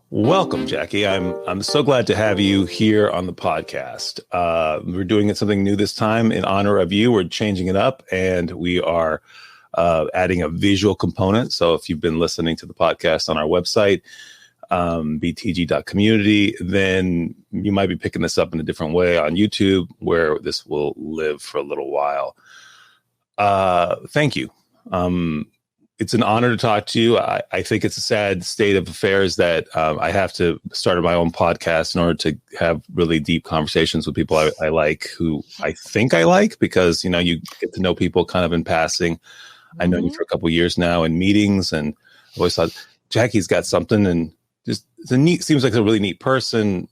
Welcome, Jackie. I'm so glad to have you here on the podcast. We're doing something new this time in honor of you. We're changing it up, and we are adding a visual component. So if you've been listening to the podcast on our website, btg.community, then you might be picking this up in a different way on YouTube, where this will live for a little while. Thank you. It's an honor to talk to you. I think it's a sad state of affairs that I have to start my own podcast in order to have really deep conversations with people I like, who I think I like, because, you know, you get to know people kind of in passing. Mm-hmm. I know you for a couple of years now in meetings, and I always thought Jackie's got something, and just seems like a really neat person,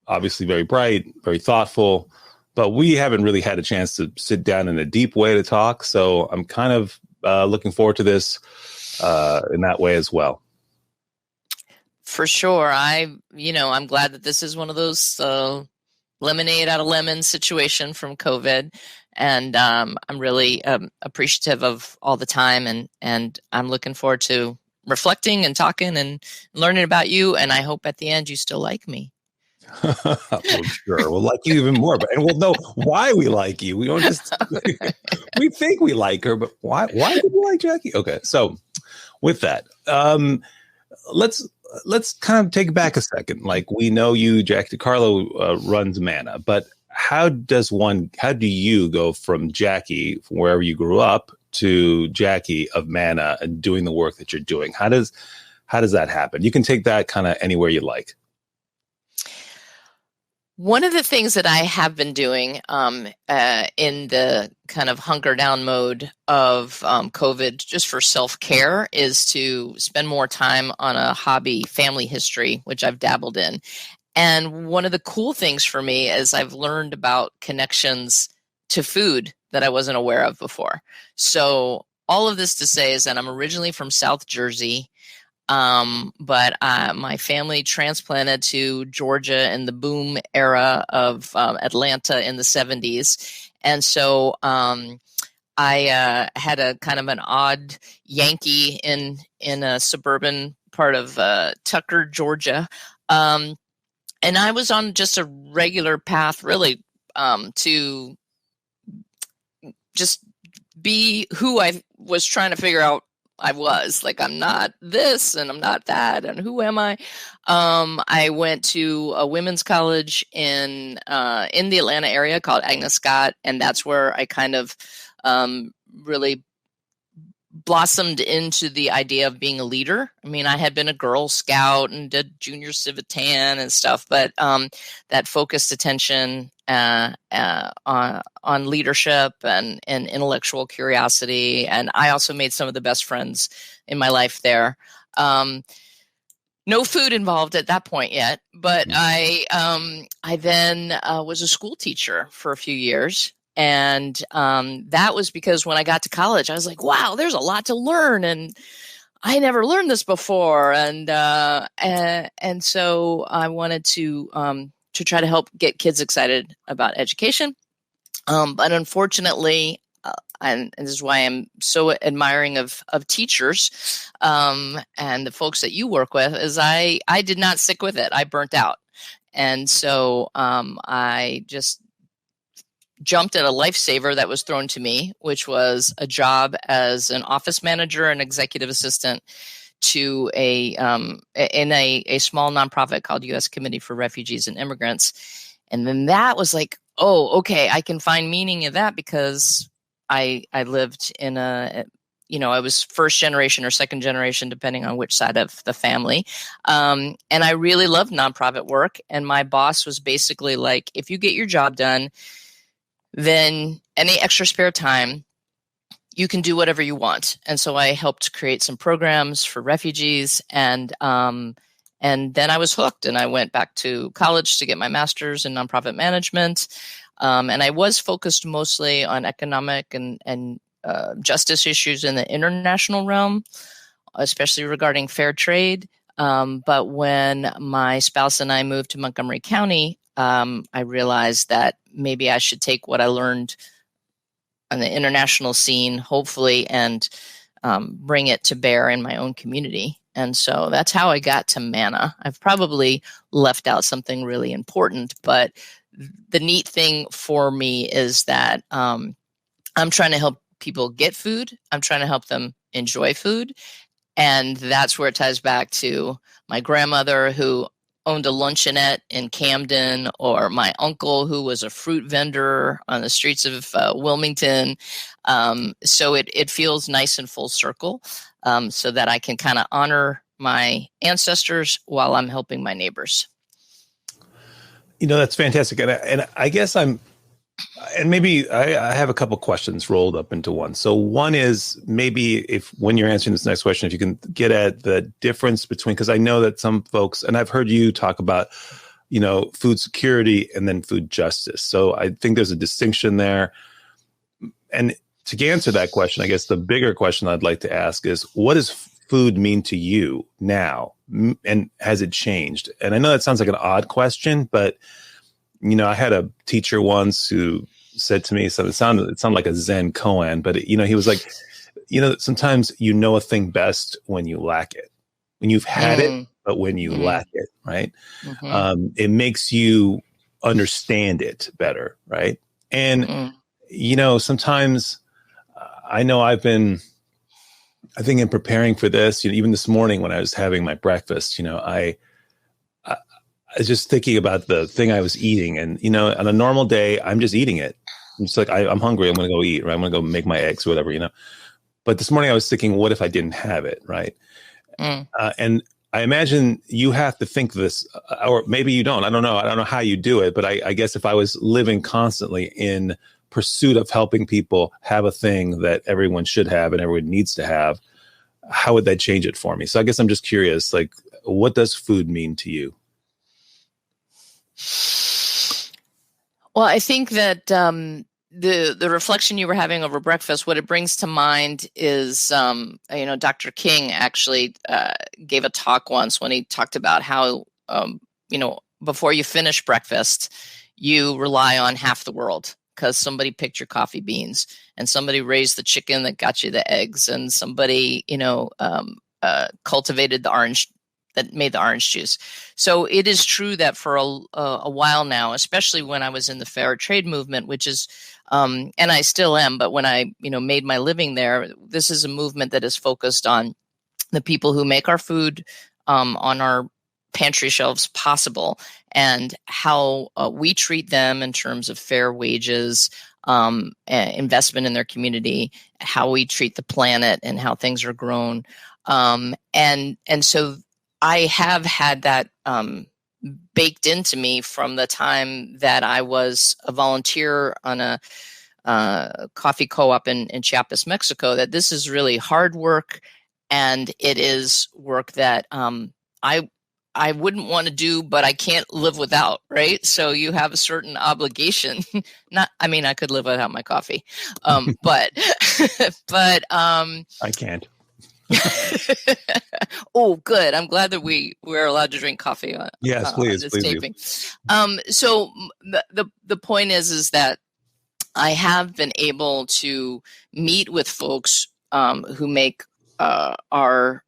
obviously very bright, very thoughtful, but we haven't really had a chance to sit down in a deep way to talk. So I'm kind of looking forward to this in that way as well. For sure. I'm glad that this is one of those lemonade out of lemon situation from COVID. And I'm really appreciative of all the time. And I'm looking forward to reflecting and talking and learning about you. And I hope at the end you still like me. Well, sure. We'll like you even more, and we'll know why we like you. We don't just we think we like her, but why do we like Jackie? Okay, so with that, let's kind of take it back a second. Like, we know you, Jackie DeCarlo, runs Manna, but how do you go from Jackie, from wherever you grew up, to Jackie of Manna and doing the work that you're doing? How does that happen? You can take that kind of anywhere you like. One of the things that I have been doing in the kind of hunker down mode of COVID, just for self-care, is to spend more time on a hobby, family history, which I've dabbled in. And one of the cool things for me is I've learned about connections to food that I wasn't aware of before. So all of this to say is that I'm originally from South Jersey. But my family transplanted to Georgia in the boom era of Atlanta in the 70s. And so I had a kind of an odd Yankee in a suburban part of Tucker, Georgia. And I was on just a regular path, really, to just be who I was trying to figure out I was. Like, I'm not this and I'm not that, and who am I? I went to a women's college in the Atlanta area called Agnes Scott, and that's where I kind of really blossomed into the idea of being a leader. I mean, I had been a Girl Scout and did junior Civitan and stuff, but that focused attention on leadership and intellectual curiosity. And I also made some of the best friends in my life there. No food involved at that point yet, but I then was a school teacher for a few years. And that was because when I got to college, I was like, wow, there's a lot to learn. And I never learned this before. And so I wanted to try to help get kids excited about education. But unfortunately, and this is why I'm so admiring of teachers and the folks that you work with, is I did not stick with it. I burnt out. And so I just jumped at a lifesaver that was thrown to me, which was a job as an office manager and executive assistant to in a small nonprofit called U.S. Committee for Refugees and Immigrants. And then that was like, oh, okay, I can find meaning in that, because I lived in I was first generation or second generation, depending on which side of the family. And I really loved nonprofit work. And my boss was basically like, if you get your job done, then any extra spare time, you can do whatever you want. And so I helped create some programs for refugees, and then I was hooked, and I went back to college to get my master's in nonprofit management. And I was focused mostly on economic and justice issues in the international realm, especially regarding fair trade. But when my spouse and I moved to Montgomery County, I realized that maybe I should take what I learned on the international scene, hopefully, and bring it to bear in my own community. And so that's how I got to Manna. I've probably left out something really important, but the neat thing for me is that I'm trying to help people get food. I'm trying to help them enjoy food. And that's where it ties back to my grandmother who owned a luncheonette in Camden, or my uncle who was a fruit vendor on the streets of Wilmington. So it feels nice and full circle, so that I can kind of honor my ancestors while I'm helping my neighbors. That's fantastic. And I guess maybe I have a couple questions rolled up into one. So one is, maybe if when you're answering this next question, if you can get at the difference between, because I know that some folks, and I've heard you talk about, food security and then food justice. So I think there's a distinction there. And to answer that question, I guess the bigger question I'd like to ask is, what does food mean to you now? And has it changed? And I know that sounds like an odd question, but I had a teacher once who said to me, so it sounded like a Zen koan, but he was like, sometimes a thing best when you lack it, when you've had it, but when you lack it, right? It makes you understand it better, right? And sometimes I know I think in preparing for this, even this morning when I was having my breakfast, I was just thinking about the thing I was eating, and on a normal day, I'm just eating it. I'm just like, I'm hungry. I'm going to go eat, right? I'm going to go make my eggs or whatever, But this morning I was thinking, what if I didn't have it, right? And I imagine you have to think this, or maybe you don't. I don't know. I don't know how you do it, but I guess if I was living constantly in pursuit of helping people have a thing that everyone should have and everyone needs to have, how would that change it for me? So I guess I'm just curious, like, what does food mean to you? Well, I think that the reflection you were having over breakfast, what it brings to mind is, Dr. King actually gave a talk once when he talked about how, before you finish breakfast, you rely on half the world, because somebody picked your coffee beans, and somebody raised the chicken that got you the eggs, and somebody, cultivated the orange that made the orange juice. So it is true that for a while now, especially when I was in the fair trade movement, which is, and I still am, but when I, made my living there, this is a movement that is focused on the people who make our food on our pantry shelves possible, and how we treat them in terms of fair wages, investment in their community, how we treat the planet, and how things are grown. And so I have had that baked into me from the time that I was a volunteer on a coffee co-op in Chiapas, Mexico, that this is really hard work, and it is work that I wouldn't want to do, but I can't live without, right? So you have a certain obligation. I could live without my coffee, but I can't. Oh, good. I'm glad that we're allowed to drink coffee on, yes, please, on this please taping. So the point is that I have been able to meet with folks who make our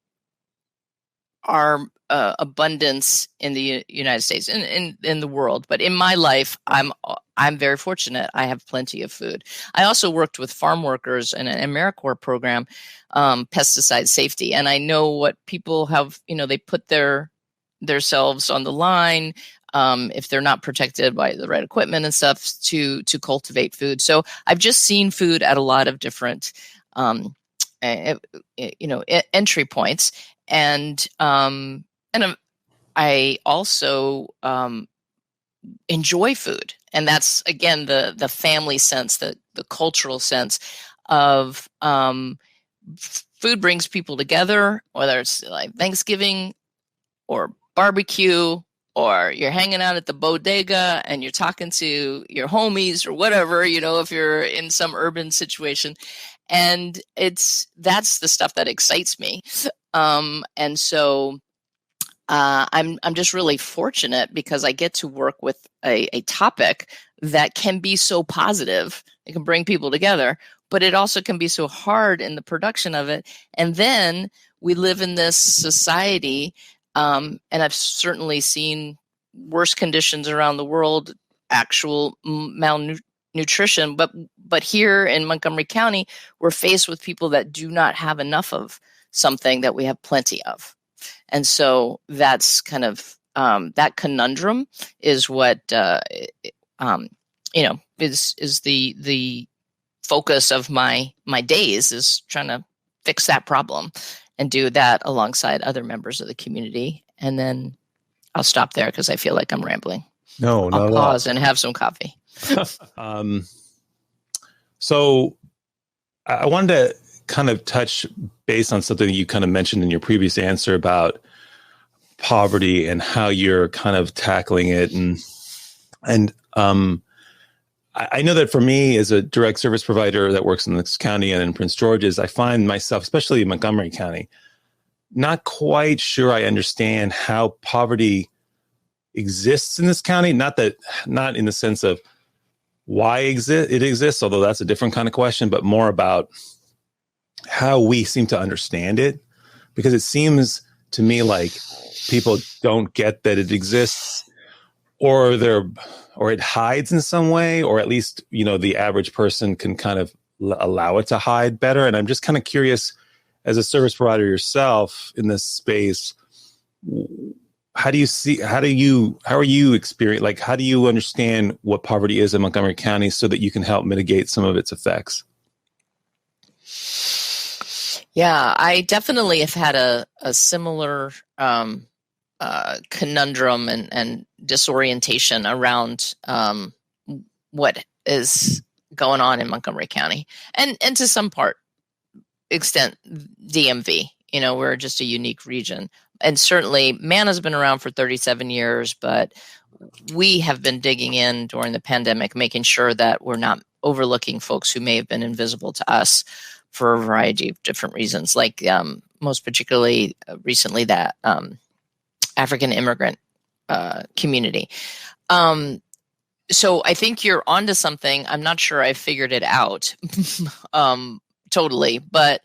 abundance in the United States and in the world. But in my life, I'm very fortunate. I have plenty of food. I also worked with farm workers in an AmeriCorps program, pesticide safety. And I know what people have, they put theirselves on the line if they're not protected by the right equipment and stuff to cultivate food. So I've just seen food at a lot of different, entry points. And I also enjoy food, and that's again the family sense, the cultural sense of food brings people together, whether it's like Thanksgiving or barbecue, or you're hanging out at the bodega and you're talking to your homies or whatever, if you're in some urban situation. And that's the stuff that excites me. And so I'm just really fortunate because I get to work with a topic that can be so positive. It can bring people together, but it also can be so hard in the production of it. And then we live in this society, and I've certainly seen worse conditions around the world, actual malnutrition. But here in Montgomery County, we're faced with people that do not have enough of something that we have plenty of. And so that's kind of that conundrum is what is the focus of my days, is trying to fix that problem and do that alongside other members of the community. And then I'll stop there because I feel like I'm rambling. No, I'll pause and have some coffee. So I wanted to kind of touch base on something that you kind of mentioned in your previous answer about poverty and how you're kind of tackling it. And I know that for me, as a direct service provider that works in this county and in Prince George's, I find myself, especially in Montgomery County, not quite sure I understand how poverty exists in this county. Not in the sense of why it exists, although that's a different kind of question, but more about how we seem to understand it. Because it seems to me like people don't get that it exists, or it hides in some way, or at least, the average person can kind of allow it to hide better. And I'm just kind of curious, as a service provider yourself in this space, how are you experience, like, how do you understand what poverty is in Montgomery County so that you can help mitigate some of its effects? Yeah, I definitely have had a similar conundrum and disorientation around what is going on in Montgomery County, and to some extent DMV. We're just a unique region, and certainly Manna's been around for 37 years, but we have been digging in during the pandemic, making sure that we're not overlooking folks who may have been invisible to us for a variety of different reasons, like most particularly recently that African immigrant community. So I think you're onto something. I'm not sure I figured it out totally, but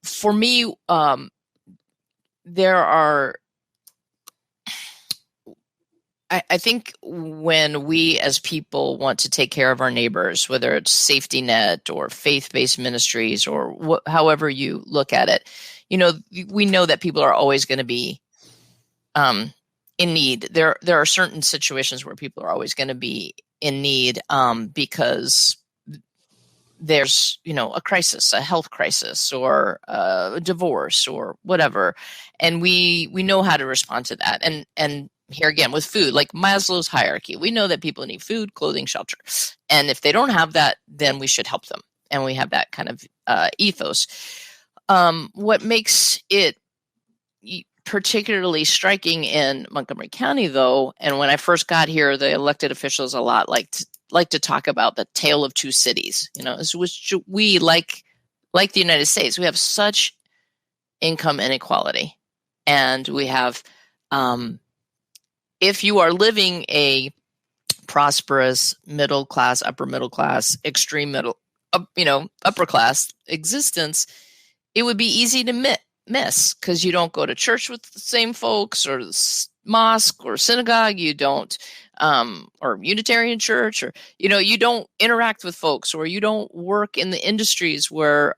for me, there are. I think when we as people want to take care of our neighbors, whether it's safety net or faith-based ministries or however you look at it, we know that people are always going to be in need. There are certain situations where people are always going to be in need because there's, a crisis, a health crisis, or a divorce, or whatever, and we know how to respond to that. And here again with food, like Maslow's hierarchy, we know that people need food, clothing, shelter, and if they don't have that, then we should help them. And we have that kind of ethos. What makes it particularly striking in Montgomery County, though, and when I first got here, the elected officials a lot like to talk about the tale of two cities. Which we like the United States, we have such income inequality, and we have. If you are living a prosperous middle class, upper middle class, extreme middle, upper class existence, it would be easy to miss because you don't go to church with the same folks, or mosque or synagogue. You don't, or Unitarian church, or you don't interact with folks, or you don't work in the industries where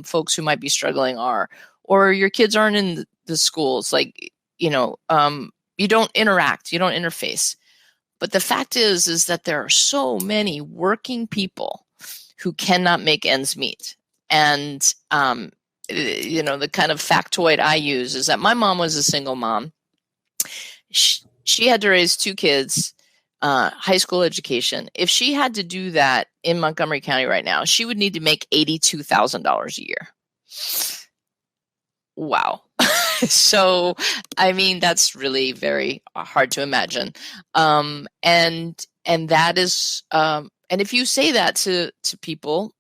folks who might be struggling are, or your kids aren't in the schools. Like you don't interact, you don't interface. But the fact is that there are so many working people who cannot make ends meet. And, the kind of factoid I use is that my mom was a single mom. She had to raise two kids, high school education. If she had to do that in Montgomery County right now, she would need to make $82,000 a year. Wow. So, that's really very hard to imagine. And that is, and if you say that to people,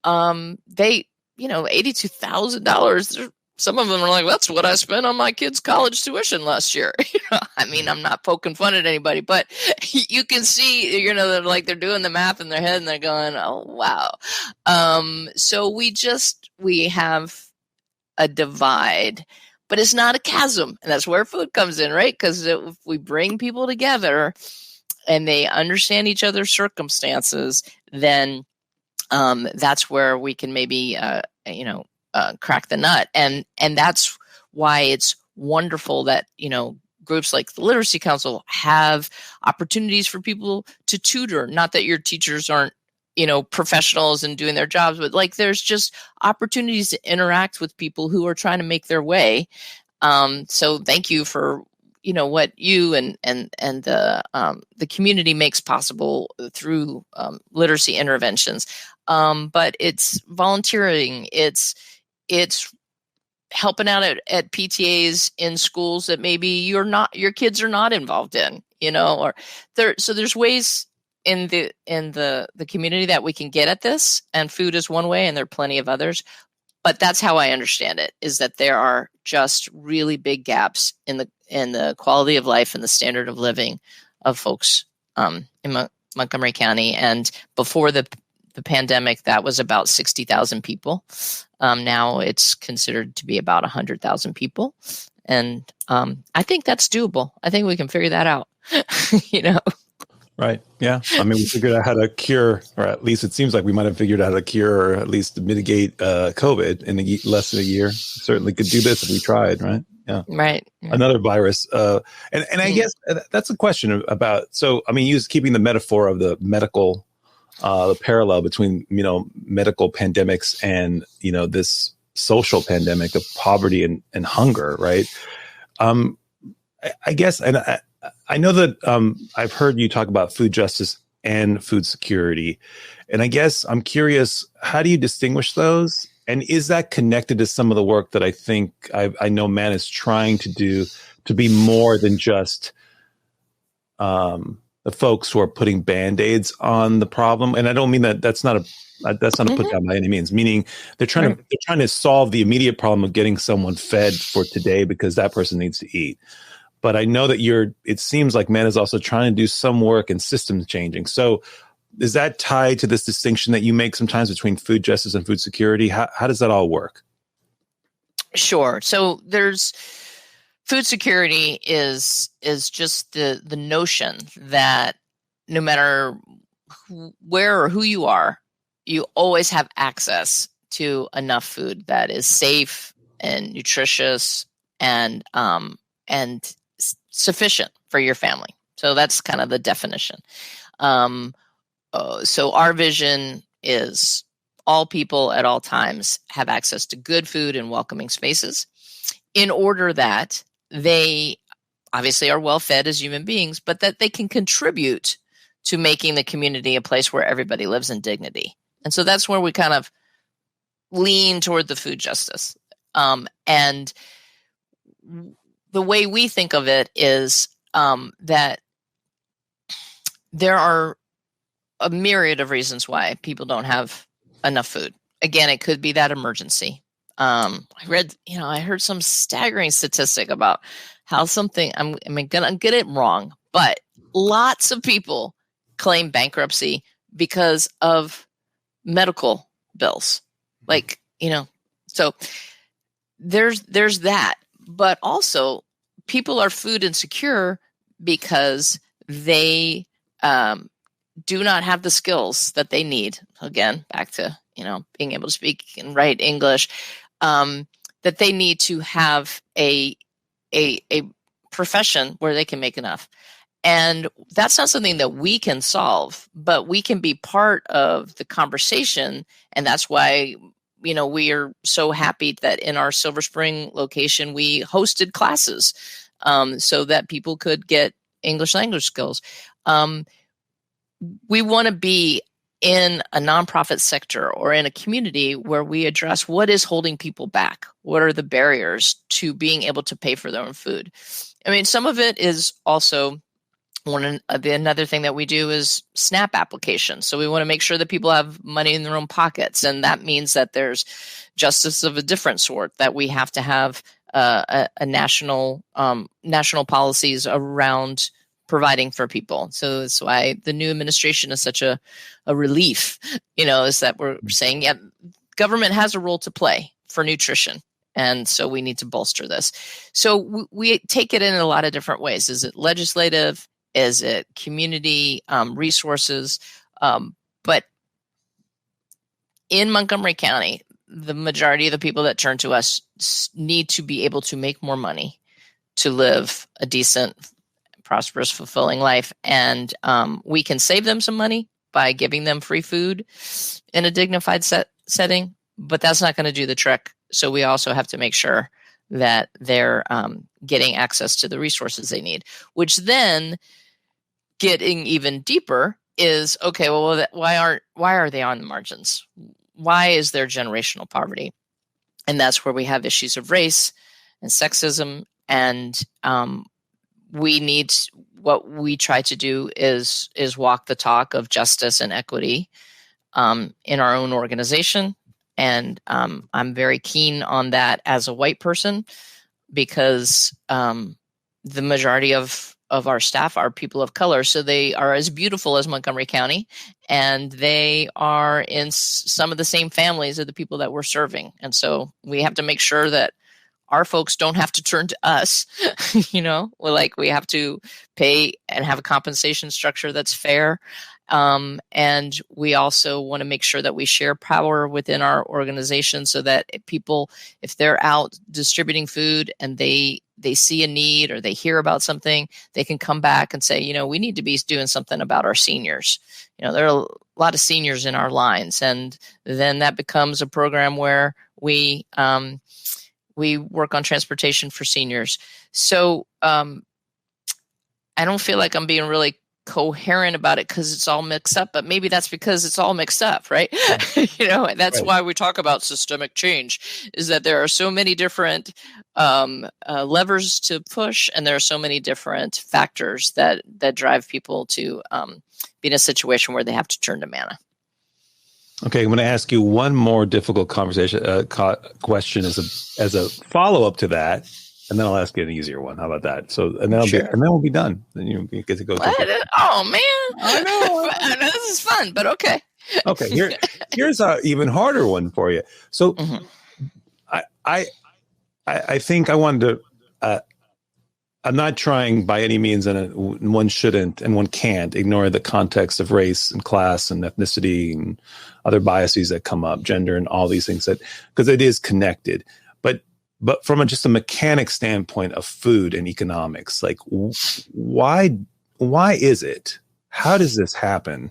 they, $82,000, some of them are like, that's what I spent on my kids' college tuition last year. I mean, I'm not poking fun at anybody, but you can see, they're doing the math in their head and they're going, oh, wow. So we have a divide, but it's not a chasm. And that's where food comes in, right? Because if we bring people together and they understand each other's circumstances, then that's where we can maybe, crack the nut. And that's why it's wonderful that, groups like the Literacy Council have opportunities for people to tutor. Not that your teachers aren't, professionals and doing their jobs, but like there's just opportunities to interact with people who are trying to make their way. So thank you for, what you and the community makes possible through literacy interventions. But it's volunteering. It's helping out at PTAs in schools that maybe your kids are not involved in, so there's ways in the community that we can get at this, and food is one way, and there are plenty of others. But that's how I understand it, is that there are just really big gaps in the quality of life and the standard of living of folks in Montgomery County. And before the pandemic, that was about 60,000 people. Now it's considered to be about 100,000 people. And I think that's doable. I think we can figure that out, Right. Yeah. I mean, we figured out how to cure, or at least it seems like we might have figured out how to cure, or at least to mitigate COVID in less than a year. Certainly could do this if we tried, right? Yeah. Right. Another virus. And I guess that's a question about, so, I mean, keeping the metaphor of the medical, the parallel between, medical pandemics and, this social pandemic of poverty and hunger, right? I guess, and I know that I've heard you talk about food justice and food security. And I guess I'm curious, how do you distinguish those? And is that connected to some of the work that I think I know Manna is trying to do to be more than just the folks who are putting Band-Aids on the problem? And I don't mean that's not a put down by any means, meaning they're trying to solve the immediate problem of getting someone fed for today because that person needs to eat. But I know that it seems like Manna is also trying to do some work in systems changing. So is that tied to this distinction that you make sometimes between food justice and food security? How does that all work? Sure. So there's food security is just the notion that no matter where or who you are, you always have access to enough food that is safe and nutritious and sufficient for your family. So that's kind of the definition. So our vision is all people at all times have access to good food and welcoming spaces, in order that they obviously are well fed as human beings, but that they can contribute to making the community a place where everybody lives in dignity. And so that's where we kind of lean toward the food justice. And the way we think of it is that there are a myriad of reasons why people don't have enough food. Again, it could be that emergency. I heard some staggering statistic about how something, I'm gonna get it wrong, but lots of people claim bankruptcy because of medical bills. So there's that. But also, people are food insecure because they do not have the skills that they need. Again, back to being able to speak and write English, that they need to have a profession where they can make enough. And that's not something that we can solve, but we can be part of the conversation. And that's why we are so happy that in our Silver Spring location, we hosted classes so that people could get English language skills. We want to be in a nonprofit sector or in a community where we address what is holding people back. What are the barriers to being able to pay for their own food? I mean, some of it is also Another thing that we do is SNAP applications. So we want to make sure that people have money in their own pockets. And that means that there's justice of a different sort, that we have to have a national policies around providing for people. So that's why the new administration is such a relief, is that we're saying, yeah, government has a role to play for nutrition. And so we need to bolster this. So we take it in a lot of different ways. Is it legislative? Is it community resources? But in Montgomery County, the majority of the people that turn to us need to be able to make more money to live a decent, prosperous, fulfilling life. And we can save them some money by giving them free food in a dignified setting, but that's not going to do the trick. So we also have to make sure that they're getting access to the resources they need, which then getting even deeper is, okay, well, why are they on the margins? Why is there generational poverty? And that's where we have issues of race and sexism. And what we try to do is walk the talk of justice and equity in our own organization. And I'm very keen on that as a white person, because the majority of our staff are people of color. So they are as beautiful as Montgomery County, and they are in some of the same families of the people that we're serving. And so we have to make sure that our folks don't have to turn to us, we have to pay and have a compensation structure that's fair. And we also want to make sure that we share power within our organization, so that people, if they're out distributing food and they see a need or they hear about something, they can come back and say, we need to be doing something about our seniors. There are a lot of seniors in our lines, and then that becomes a program where we work on transportation for seniors. So I don't feel like I'm being really coherent about it because it's all mixed up, but maybe that's because it's all mixed up, right? That's right. Why we talk about systemic change, is that there are so many different levers to push, and there are so many different factors that drive people to be in a situation where they have to turn to Manna. Okay, I'm going to ask you one more difficult question as a follow-up to that. And then I'll ask you an easier one. How about that? So, and then we'll be done. Then you get to go. Oh man, I know this is fun, but okay. Okay, here's a even harder one for you. So, I think I wanted to. I'm not trying by any means, and one shouldn't and one can't ignore the context of race and class and ethnicity and other biases that come up, gender and all these things, because it is connected. But from just a mechanic standpoint of food and economics, like why is it? How does this happen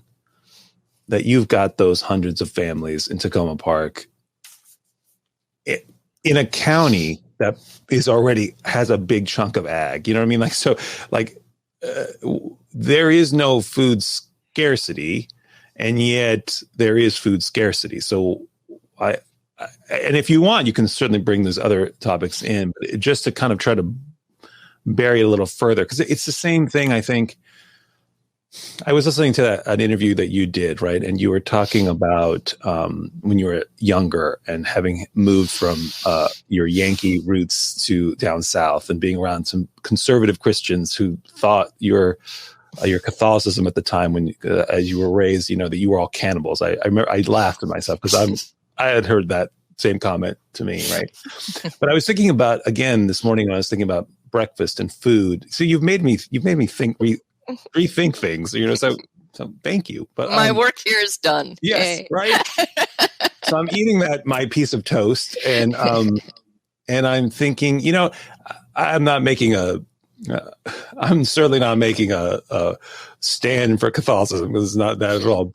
that you've got those hundreds of families in Tacoma Park in a county that has a big chunk of ag? You know what I mean? There is no food scarcity, and yet there is food scarcity. So and if you want, you can certainly bring those other topics in, but just to kind of try to bury it a little further, because it's the same thing. I think I was listening to an interview that you did, right? And you were talking about when you were younger and having moved from your Yankee roots to down south and being around some conservative Christians who thought your Catholicism at the time, when as you were raised, that you were all cannibals. I remember I laughed at myself because I had heard that same comment to me, right? But I was thinking about, again, this morning when I was thinking about breakfast and food. So you've made me think, rethink things, so thank you. But my work here is done. Yes, Yay. Right. So I'm eating my piece of toast, and I'm thinking, I'm certainly not making a stand for Catholicism, because it's not that at all.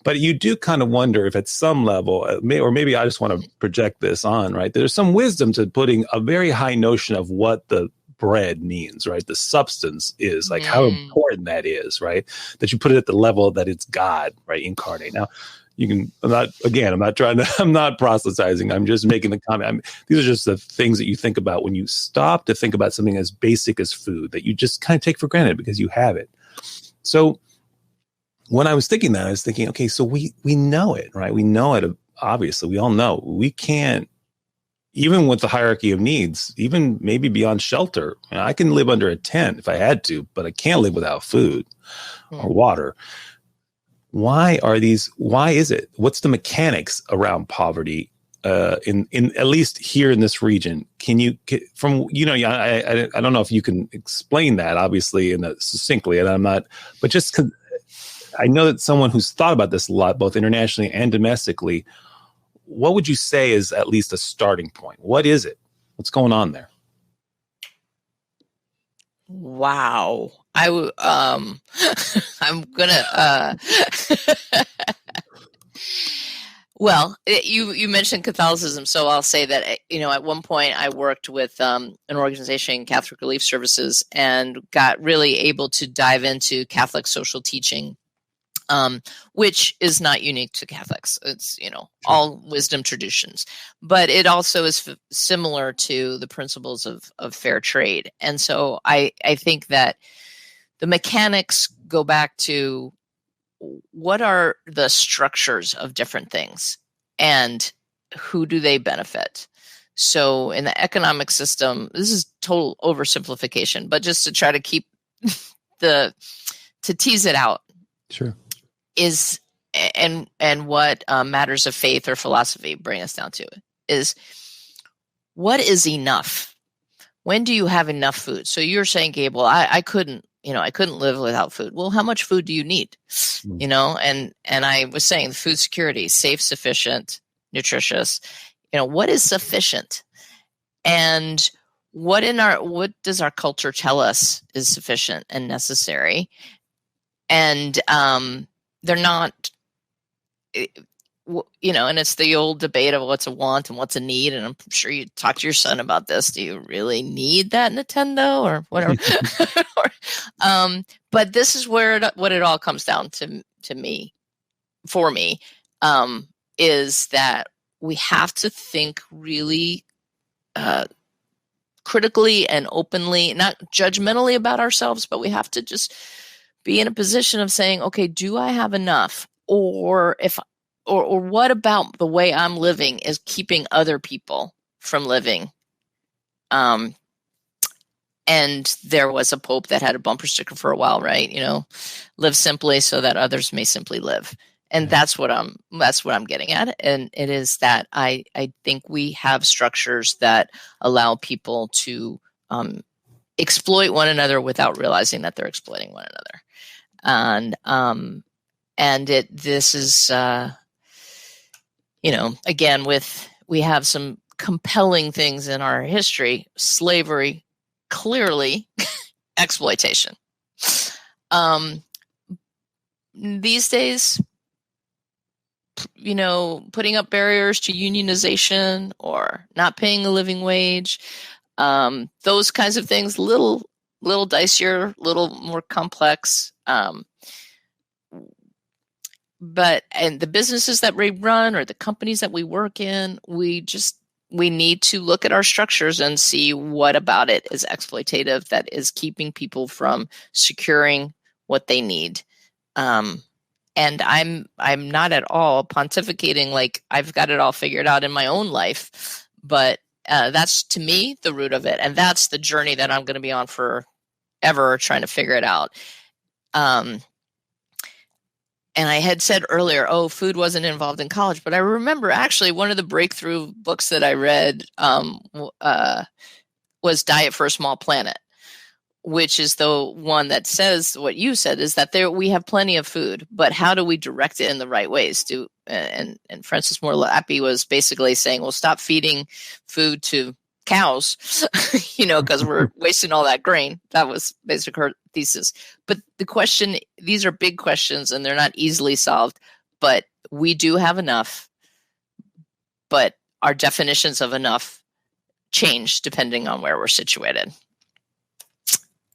But you do kind of wonder if at some level, or maybe I just want to project this on, right? There's some wisdom to putting a very high notion of what the bread means, right? The substance is, like how important that is, right? That you put it at the level that it's God, right? Incarnate. Now, I'm not proselytizing. I'm just making the comment. These are just the things that you think about when you stop to think about something as basic as food that you just kind of take for granted because you have it. So when I was thinking that, I was thinking, okay, so we know it, right? We know it. Obviously, we all know we can't, even with the hierarchy of needs, even maybe beyond shelter. I can live under a tent if I had to, but I can't live without food or water. Why is it? What's the mechanics around poverty in at least here in this region? I don't know if you can explain that, obviously, succinctly, and I'm not, but just because I know that someone who's thought about this a lot, both internationally and domestically, what would you say is at least a starting point? What is it? What's going on there? Wow. I'm gonna well, you mentioned Catholicism, so I'll say that at one point I worked with an organization, Catholic Relief Services, and got really able to dive into Catholic social teaching, which is not unique to Catholics. It's all wisdom traditions, but it also is similar to the principles of fair trade. And so I think that the mechanics go back to what are the structures of different things and who do they benefit? So in the economic system, this is total oversimplification, but just to try to keep to tease it out. Sure. And what matters of faith or philosophy bring us down to is what is enough? When do you have enough food? So you're saying, Gabe, well, I couldn't live without food. Well, how much food do you need? And I was saying food security, safe, sufficient, nutritious. What is sufficient? And what does our culture tell us is sufficient and necessary? And they're not, and it's the old debate of what's a want and what's a need. And I'm sure you talk to your son about this. Do you really need that Nintendo or whatever? But this is what it all comes down to me, for me, is that we have to think really critically and openly, not judgmentally about ourselves, but we have to just be in a position of saying, okay, do I have enough? Or what about the way I'm living is keeping other people from living? And there was a pope that had a bumper sticker for a while, right? Live simply so that others may simply live. And that's what I'm getting at. And it is that I think we have structures that allow people to exploit one another without realizing that they're exploiting one another. And this is, again, we have some compelling things in our history: slavery, clearly exploitation. These days, putting up barriers to unionization or not paying a living wage, those kinds of things, little dicier, little more complex. But the businesses that we run or the companies that we work in, we need to look at our structures and see what about it is exploitative, that is keeping people from securing what they need. And I'm not at all pontificating like I've got it all figured out in my own life, but that's, to me, the root of it. And that's the journey that I'm going to be on forever, trying to figure it out. And I had said earlier, food wasn't involved in college, but I remember actually one of the breakthrough books that I read was Diet for a Small Planet, which is the one that says what you said, is that we have plenty of food, but how do we direct it in the right ways? And Francis Moore Lappy was basically saying, well, stop feeding food to cows, because we're wasting all that grain. That was basically her thesis. But the question, these are big questions and they're not easily solved, but we do have enough, but our definitions of enough change depending on where we're situated.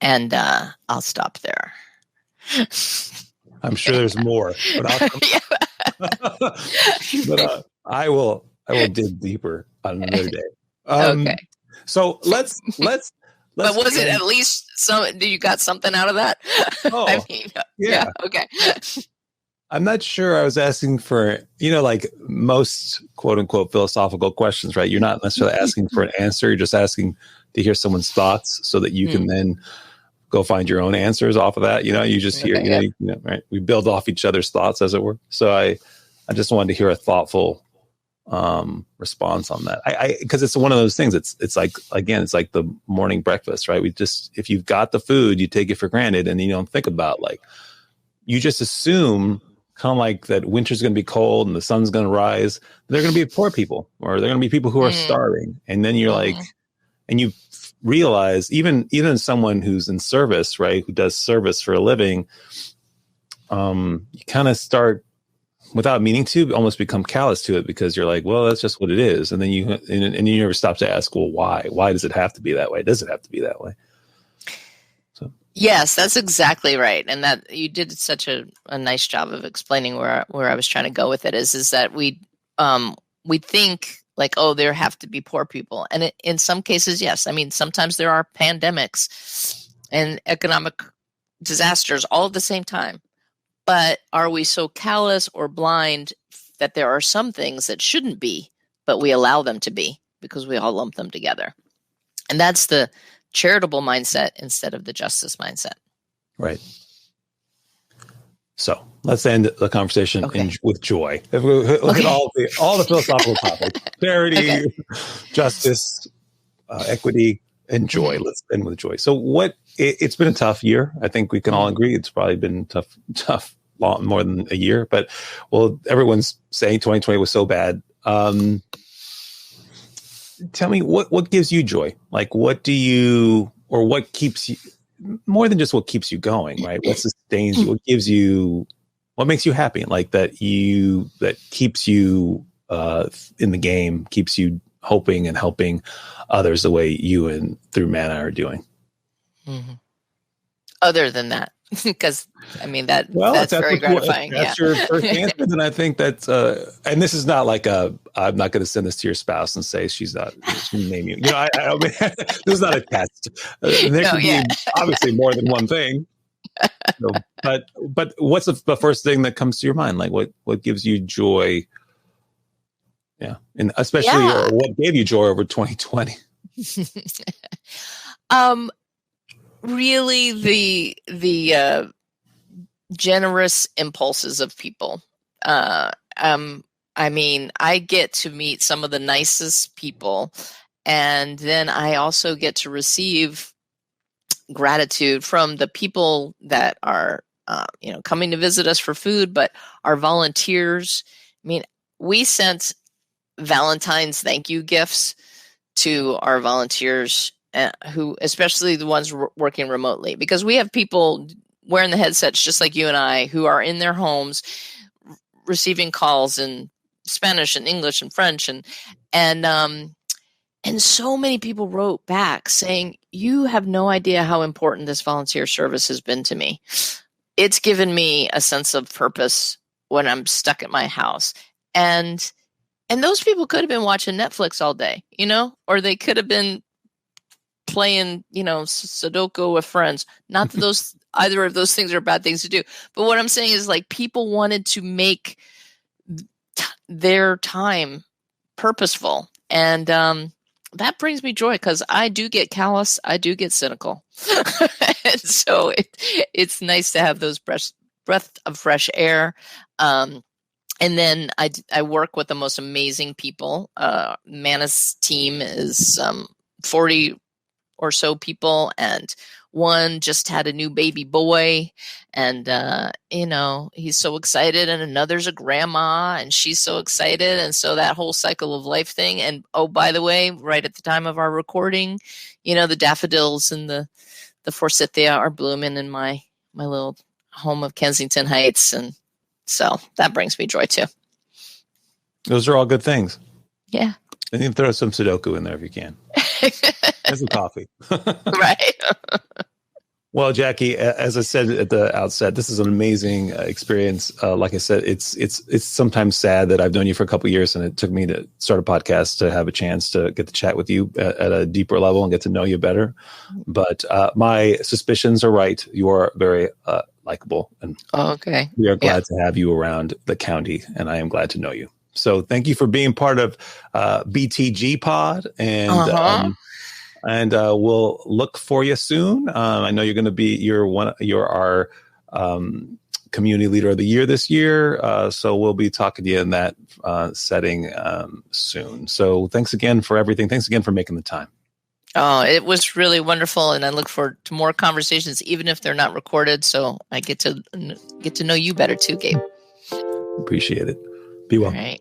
And I'll stop there. I'm sure there's more, but I will dig deeper on another day. Okay. So let's But was it at least some? You got something out of that? Oh, I mean, yeah. Okay. I'm not sure I was asking for, like most quote unquote philosophical questions, right? You're not necessarily asking for an answer. You're just asking to hear someone's thoughts so that you can then go find your own answers off of that. You just hear, right? We build off each other's thoughts, as it were. So I just wanted to hear a thoughtful response on that. Because it's one of those things. It's like, again, it's like the morning breakfast, right? If you've got the food, you take it for granted, and you don't think about, like, you just assume kind of like that winter's going to be cold and the sun's going to rise. They're going to be poor people, or they're going to be people who are starving. And then you're like, and you realize even someone who's in service, right, who does service for a living, you kind of start, without meaning to, almost become callous to it, because you're like, well, that's just what it is. And then you never stop to ask, well, why does it have to be that way? Does it have to be that way? So. Yes, that's exactly right. And that you did such a nice job of explaining where I was trying to go with it is that we think like, oh, there have to be poor people. And in some cases, yes. I mean, sometimes there are pandemics and economic disasters all at the same time. But are we so callous or blind that there are some things that shouldn't be, but we allow them to be because we all lump them together? And that's the charitable mindset instead of the justice mindset. Right. So let's end the conversation with joy. Look at all the philosophical topics: charity, justice, equity, and joy. Let's end with joy. So it's been a tough year. I think we can all agree it's probably been tough, more than a year. But everyone's saying 2020 was so bad. Tell me what gives you joy? Like, what keeps you, more than just what keeps you going, right? What sustains you? What makes you happy? Like that keeps you in the game, keeps you hoping and helping others the way you and through Manna are doing. Mm-hmm. Other than that, because I mean that's very gratifying. That's your first answer, then I think that's and this is not like I'm not going to send this to your spouse and say she name you. I mean, this is not a test. There could be obviously more than one thing. So, but what's the first thing that comes to your mind? Like what gives you joy? Yeah, and especially what gave you joy over 2020? Really, the generous impulses of people. I mean, I get to meet some of the nicest people, and then I also get to receive gratitude from the people that are, coming to visit us for food, but our volunteers. I mean, we sent Valentine's thank you gifts to our volunteers, who, especially the ones working remotely, because we have people wearing the headsets just like you and I, who are in their homes receiving calls in Spanish and English and French, and so many people wrote back saying, you have no idea how important this volunteer service has been to me. It's given me a sense of purpose when I'm stuck at my house. And those people could have been watching Netflix all day, or they could have been playing, Sudoku with friends. Not that either of those things are bad things to do. But what I'm saying is, like, people wanted to make their time purposeful. And that brings me joy, because I do get callous. I do get cynical. And so it's nice to have those breath of fresh air. And then I work with the most amazing people. Manna's team is 40 or so people, and one just had a new baby boy, and he's so excited, and another's a grandma, and she's so excited, and so that whole cycle of life thing. And oh, by the way, right at the time of our recording, the daffodils and the forsythia are blooming in my little home of Kensington Heights, and so that brings me joy too. Those are all good things. Yeah. And you can throw some Sudoku in there if you can. And some coffee. Right. Well, Jackie, as I said at the outset, this is an amazing experience. Like I said, it's sometimes sad that I've known you for a couple of years, and it took me to start a podcast to have a chance to get to chat with you at a deeper level and get to know you better. But my suspicions are right. You are very likable, and okay, we are glad to have you around the county, and I am glad to know you. So thank you for being part of BTG Pod, and we'll look for you soon. I know you're going to be you're our community leader of the year this year. So we'll be talking to you in that setting soon. So thanks again for everything. Thanks again for making the time. Oh, it was really wonderful, and I look forward to more conversations, even if they're not recorded. So I get to know you better too, Gabe. Appreciate it. Be well. All right.